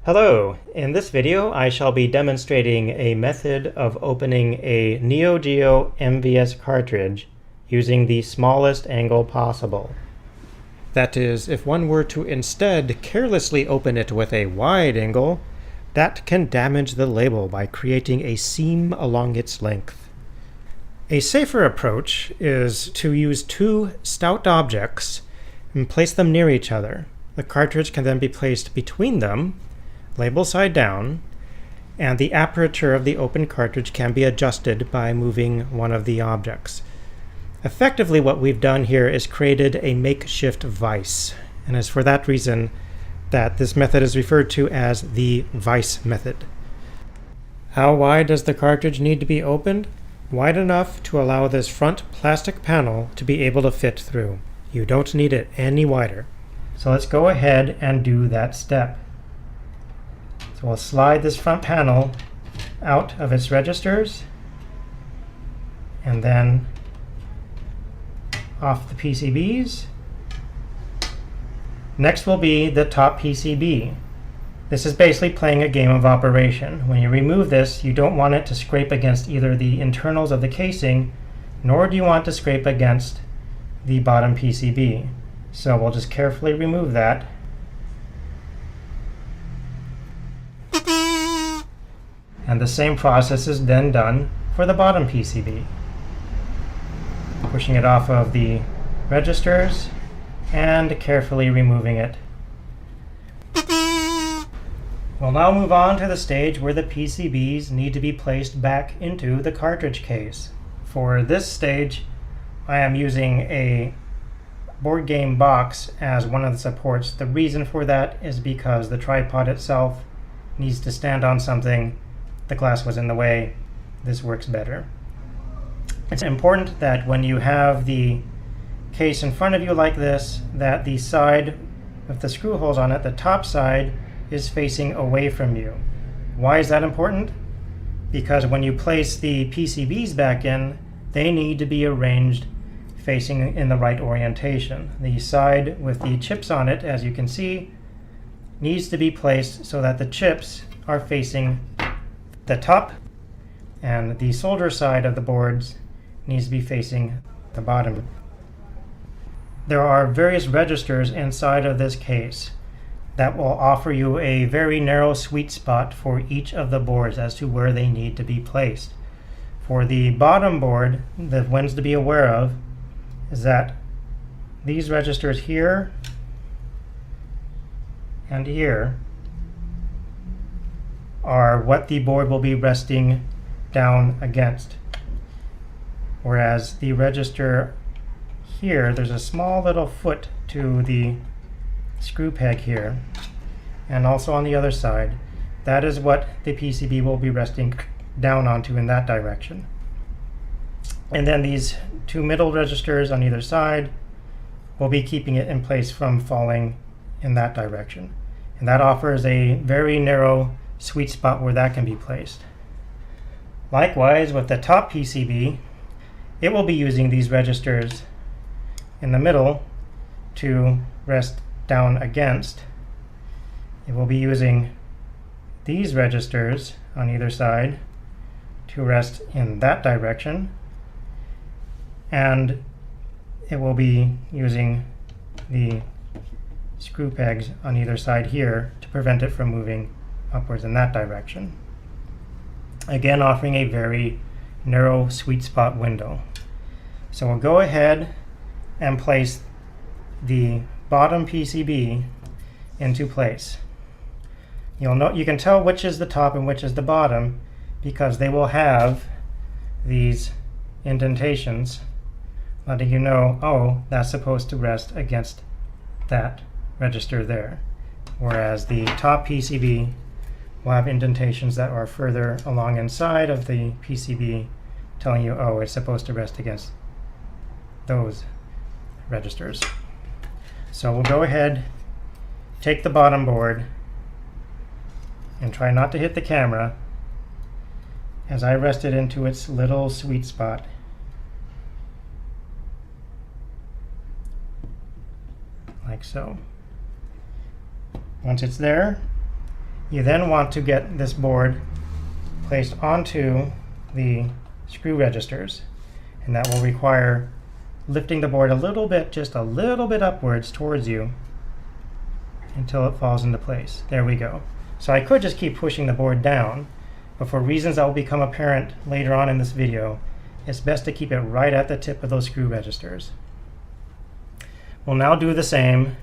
Hello! In this video I shall be demonstrating a method of opening a Neo Geo MVS cartridge using the smallest angle possible. That is, if one were to instead carelessly open it with a wide angle, that can damage the label by creating a seam along its length. A safer approach is to use two stout objects and place them near each other. The cartridge can then be placed between them, label side down, and the aperture of the open cartridge can be adjusted by moving one of the objects. Effectively, what we've done here is created a makeshift vise, and it's for that reason that this method is referred to as the vise method. How wide does the cartridge need to be opened? Wide enough to allow this front plastic panel to be able to fit through. You don't need it any wider. So let's go ahead and do that step. So we'll slide this front panel out of its registers and then off the PCBs. Next will be the top PCB. This is basically playing a game of operation. When you remove this, you don't want it to scrape against either the internals of the casing, nor do you want to scrape against the bottom PCB. So we'll just carefully remove that. And the same process is then done for the bottom PCB. Pushing it off of the registers and carefully removing it. We'll now move on to the stage where the PCBs need to be placed back into the cartridge case. For this stage, I am using a board game box as one of the supports. The reason for that is because the tripod itself needs to stand on something. The glass was in the way. This works better. It's important that when you have the case in front of you like this, that the side with the screw holes on it, the top side, is facing away from you. Why is that important? Because when you place the PCBs back in, they need to be arranged facing in the right orientation. The side with the chips on it, as you can see, needs to be placed so that the chips are facing the top, and the solder side of the boards needs to be facing the bottom. There are various registers inside of this case that will offer you a very narrow sweet spot for each of the boards as to where they need to be placed. For the bottom board, the ones to be aware of is that these registers here and here are what the board will be resting down against. Whereas the register here, there's a small little foot to the screw peg here, and also on the other side, that is what the PCB will be resting down onto in that direction. And then these two middle registers on either side will be keeping it in place from falling in that direction. And that offers a very narrow sweet spot where that can be placed. Likewise, with the top PCB, it will be using these registers in the middle to rest down against. It will be using these registers on either side to rest in that direction, and it will be using the screw pegs on either side here to prevent it from moving upwards in that direction. Again, offering a very narrow sweet spot window. So we'll go ahead and place the bottom PCB into place. You can tell which is the top and which is the bottom because they will have these indentations letting you know, oh, that's supposed to rest against that register there. Whereas the top PCB will have indentations that are further along inside of the PCB telling you, oh, it's supposed to rest against those registers. So we'll go ahead, take the bottom board, and try not to hit the camera as I rest it into its little sweet spot. Like so. Once it's there, You then want to get this board placed onto the screw registers, and that will require lifting the board a little bit, just a little bit upwards towards you until it falls into place. There we go. So I could just keep pushing the board down, but for reasons that will become apparent later on in this video, it's best to keep it right at the tip of those screw registers. We'll now do the same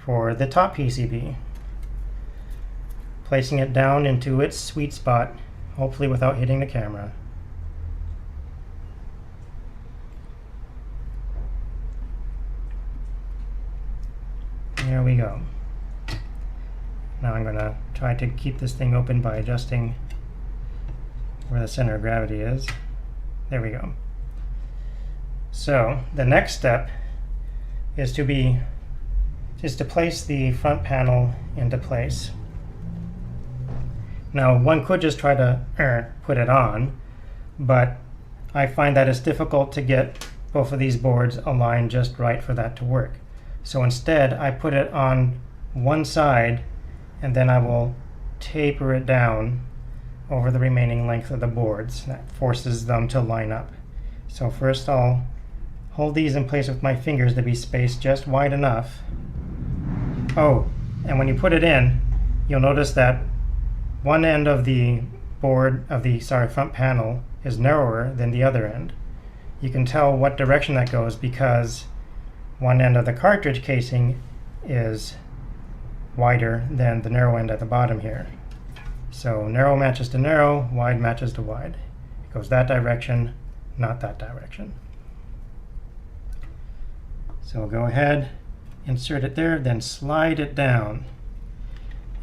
for the top PCB, placing it down into its sweet spot, hopefully without hitting the camera. There we go. Now I'm going to try to keep this thing open by adjusting where the center of gravity is. There we go. So the next step is to place the front panel into place. Now one could just try to put it on, but I find that it's difficult to get both of these boards aligned just right for that to work. So instead I put it on one side, and then I will taper it down over the remaining length of the boards. That forces them to line up. So first I'll hold these in place with my fingers to be spaced just wide enough. Oh, and when you put it in, you'll notice that one end of the front panel is narrower than the other end. You can tell what direction that goes because one end of the cartridge casing is wider than the narrow end at the bottom here. So narrow matches to narrow, wide matches to wide. It goes that direction, not that direction. So we'll go ahead, insert it there, then slide it down.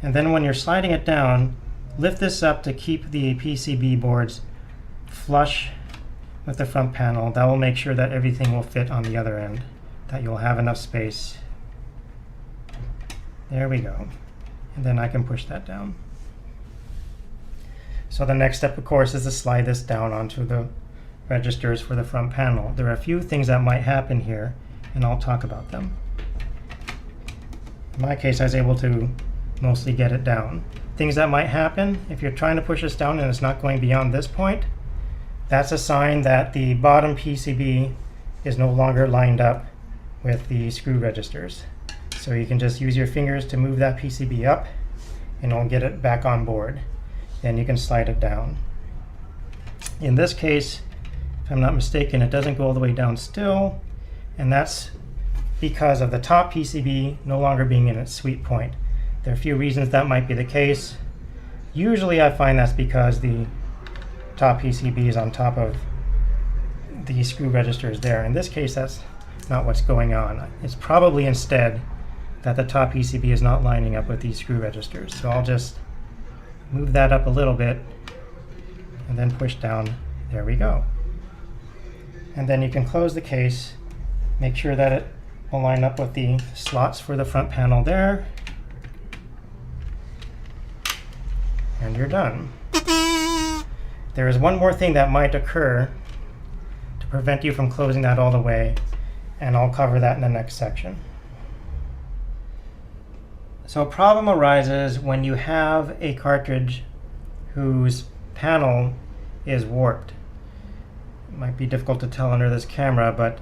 And then when you're sliding it down, lift this up to keep the PCB boards flush with the front panel. That will make sure that everything will fit on the other end, that you'll have enough space. There we go. And then I can push that down. So the next step, of course, is to slide this down onto the registers for the front panel. There are a few things that might happen here, and I'll talk about them. In my case, I was able to mostly get it down. Things that might happen, if you're trying to push this down and it's not going beyond this point, that's a sign that the bottom PCB is no longer lined up with the screw registers. So you can just use your fingers to move that PCB up and it'll get it back on board. Then you can slide it down. In this case, if I'm not mistaken, it doesn't go all the way down still, and that's because of the top PCB no longer being in its sweet point. There are a few reasons that might be the case. Usually I find that's because the top PCB is on top of the screw registers there. In this case, that's not what's going on. It's probably instead that the top PCB is not lining up with these screw registers. So I'll just move that up a little bit and then push down. There we go. And then you can close the case, make sure that it will line up with the slots for the front panel there, and you're done. There is one more thing that might occur to prevent you from closing that all the way, and I'll cover that in the next section. So a problem arises when you have a cartridge whose panel is warped. It might be difficult to tell under this camera, but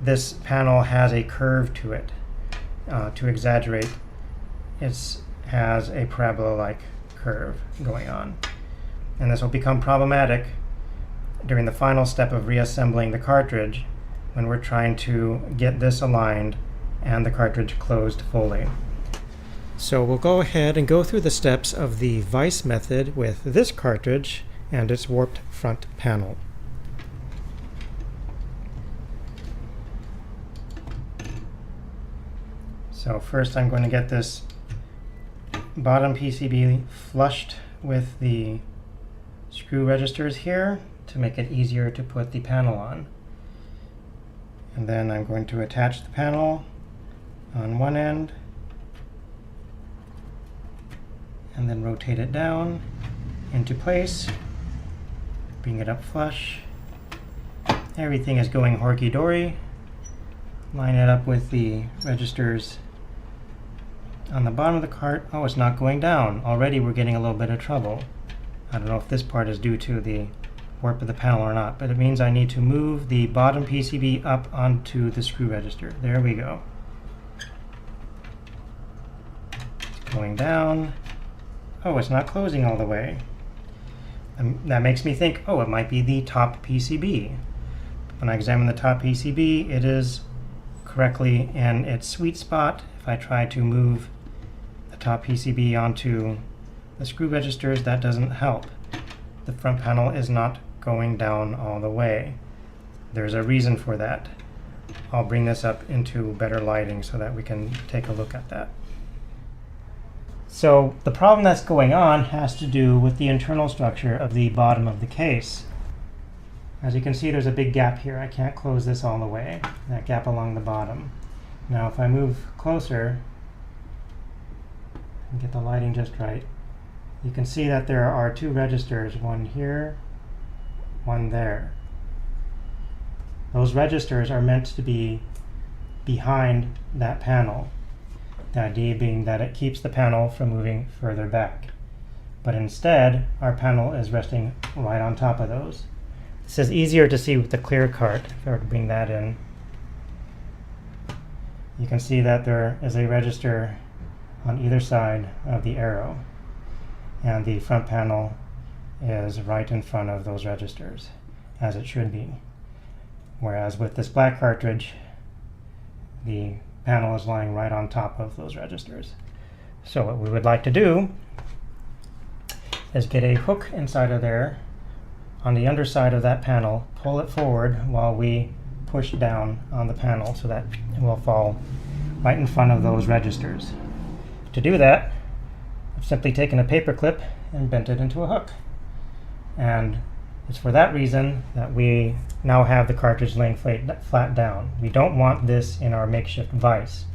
this panel has a curve to it. To exaggerate, it has a parabola-like curve going on. And this will become problematic during the final step of reassembling the cartridge when we're trying to get this aligned and the cartridge closed fully. So we'll go ahead and go through the steps of the vise method with this cartridge and its warped front panel. So first I'm going to get this bottom PCB flushed with the screw registers here to make it easier to put the panel on. And then I'm going to attach the panel on one end and then rotate it down into place, bring it up flush. Everything is going horky-dory. Line it up with the registers on the bottom of the cart, oh, it's not going down. Already we're getting a little bit of trouble. I don't know if this part is due to the warp of the panel or not, but it means I need to move the bottom PCB up onto the screw register. There we go. It's going down. Oh, it's not closing all the way. That makes me think, oh, it might be the top PCB. When I examine the top PCB, it is correctly in its sweet spot. If I try to move the top PCB onto the screw registers, that doesn't help. The front panel is not going down all the way. There's a reason for that. I'll bring this up into better lighting so that we can take a look at that. So the problem that's going on has to do with the internal structure of the bottom of the case. As you can see, there's a big gap here. I can't close this all the way, that gap along the bottom. Now if I move closer and get the lighting just right, you can see that there are two registers, one here, one there. Those registers are meant to be behind that panel. The idea being that it keeps the panel from moving further back. But instead, our panel is resting right on top of those. This is easier to see with the clear cart. If I were to bring that in, you can see that there is a register on either side of the arrow. And the front panel is right in front of those registers, as it should be. Whereas with this black cartridge, the panel is lying right on top of those registers. So what we would like to do is get a hook inside of there on the underside of that panel, pull it forward while we push down on the panel so that it will fall right in front of those registers. To do that, I've simply taken a paper clip and bent it into a hook. And it's for that reason that we now have the cartridge laying flat down. We don't want this in our makeshift vise,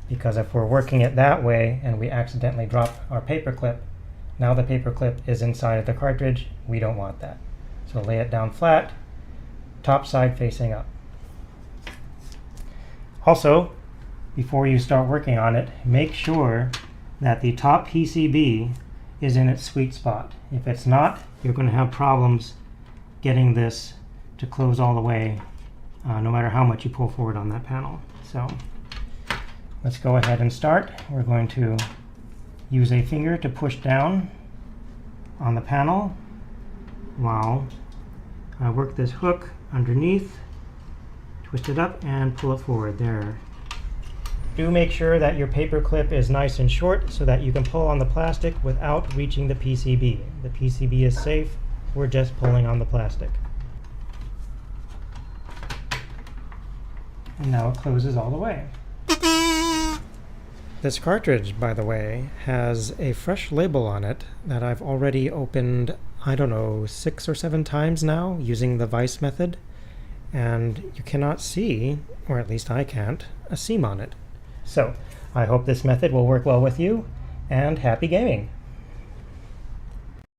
because if we're working it that way and we accidentally drop our paper clip, now the paper clip is inside of the cartridge. We don't want that. So lay it down flat, top side facing up. Also, before you start working on it, make sure that the top PCB is in its sweet spot. If it's not, you're going to have problems getting this to close all the way, no matter how much you pull forward on that panel. So let's go ahead and start. We're going to use a finger to push down on the panel while I work this hook underneath, twist it up and pull it forward. There. Do make sure that your paper clip is nice and short so that you can pull on the plastic without reaching the PCB. The PCB is safe. We're just pulling on the plastic. And now it closes all the way. This cartridge, by the way, has a fresh label on it that I've already opened, I don't know, 6 or 7 times now using the vise method. And you cannot see, or at least I can't, a seam on it. So I hope this method will work well with you, and happy gaming!